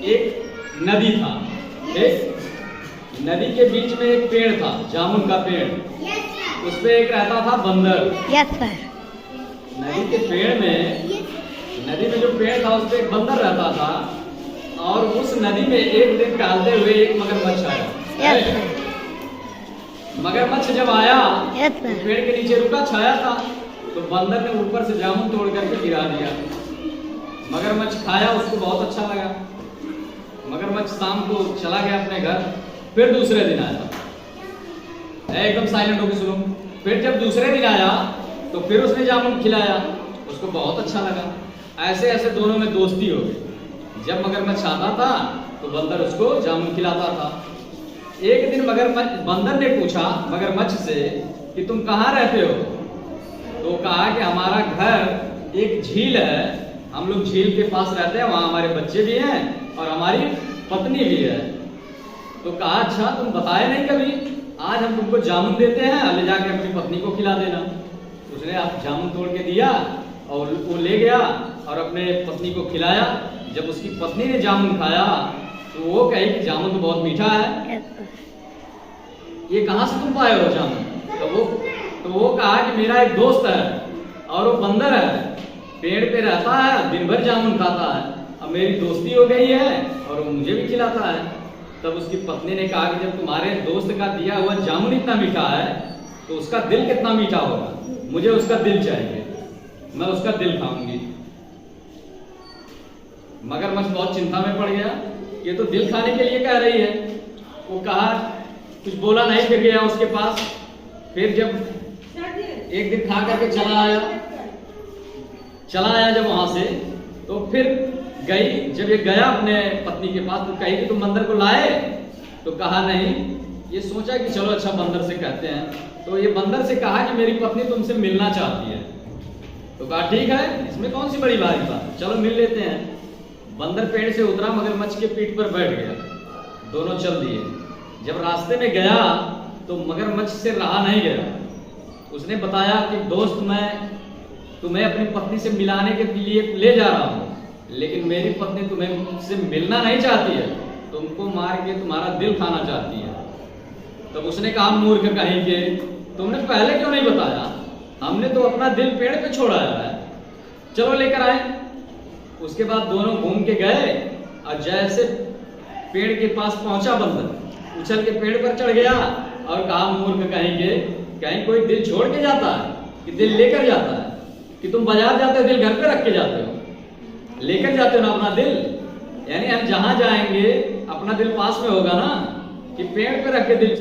एक नदी था। एक नदी के बीच में एक पेड़ था, जामुन का पेड़। उस पे एक रहता था बंदर। Yes sir. नदी के पेड़ में, नदी में जो पेड़ था उस पे एक बंदर रहता था। और उस नदी में एक दिन टहलते हुए एक मगरमच्छ आया। Yes sir. मगरमच्छ जब आया यस तो सर। पेड़ के नीचे रुका, छाया था, तो बंदर ने ऊपर से जामुन तोड़ करके गिरा दिया। मगरमच्छ खाया, उसको बहुत अच्छा लगा। मगरमच्छ शाम को चला गया अपने घर। फिर दूसरे दिन आया, एकदम साइलेंट होकर सुनो। फिर जब दूसरे दिन आया तो फिर उसने जामुन खिलाया, उसको बहुत अच्छा लगा। ऐसे ऐसे दोनों में दोस्ती हो गई। जब मगरमच्छ आता था तो बंदर उसको जामुन खिलाता था। एक दिन बंदर ने पूछा मगरमच्छ से कि तुम कहाँ रहते हो? तो कहा कि हमारा घर एक झील है, हम लोग झील के पास रहते हैं, वहां हमारे बच्चे भी हैं और हमारी पत्नी भी है। तो कहा अच्छा, तुम बताए नहीं कभी, आज हम तुमको जामुन देते हैं, ले जाके अपनी पत्नी को खिला देना। उसने आप जामुन तोड़ के दिया और वो ले गया और अपने पत्नी को खिलाया। जब उसकी पत्नी ने जामुन खाया तो वो कही कि जामुन तो बहुत मीठा है, ये कहाँ से तुम पाए हो जामुन? तो वो कहा कि मेरा एक दोस्त है और वो बंदर है, पेड़ पे रहता है, दिन भर जामुन खाता है। अब मेरी दोस्ती हो गई है और वो मुझे भी खिलाता है। तब उसकी पत्नी ने कहा कि जब तुम्हारे दोस्त का दिया हुआ जामुन इतना मीठा है तो उसका दिल कितना मीठा होगा, मुझे उसका दिल चाहिए, मैं उसका दिल खाऊंगी। मगरमच्छ बहुत चिंता में पड़ गया, ये तो दिल खाने के लिए कह रही है। वो कहा, कुछ बोला नहीं, फिर गया उसके पास। फिर जब एक दिन खा करके चला आया जब वहां से, तो फिर गई, जब ये गया अपने पत्नी के पास तो कही कि तुम बंदर को लाए? तो कहा नहीं। ये सोचा कि चलो अच्छा बंदर से कहते हैं। तो ये बंदर से कहा कि मेरी पत्नी तुमसे मिलना चाहती है। तो कहा ठीक है, इसमें कौन सी बड़ी बात था, चलो मिल लेते हैं। बंदर पेड़ से उतरा, मगरमच्छ के पीठ पर बैठ गया, दोनों चल दिए। जब रास्ते में गया तो मगरमच्छ से रहा नहीं गया। उसने बताया कि दोस्त, मैं तुम्हें अपनी पत्नी से मिलाने के लिए ले जा रहा हूँ, लेकिन मेरी पत्नी तुम्हें मुझसे मिलना नहीं चाहती है, तुमको मार के तुम्हारा दिल खाना चाहती है। तब उसने कहा, मूर्ख कहीं के, तुमने पहले क्यों नहीं बताया? हमने तो अपना दिल पेड़ पे छोड़ाया है, चलो लेकर आए। उसके बाद दोनों घूम के गए और जैसे पेड़ के पास पहुंचा बंदर उछल के पेड़ पर चढ़ गया और कहा, मूर्ख कहीं के, कहीं कोई दिल छोड़ के जाता है कि दिल लेकर जाता है? कि तुम बाजार जाते हो दिल घर पे रख के जाते हो, लेकर जाते हो ना अपना दिल। यानी हम जहां जाएंगे अपना दिल पास में होगा ना, कि पेड़ पे रख के दिल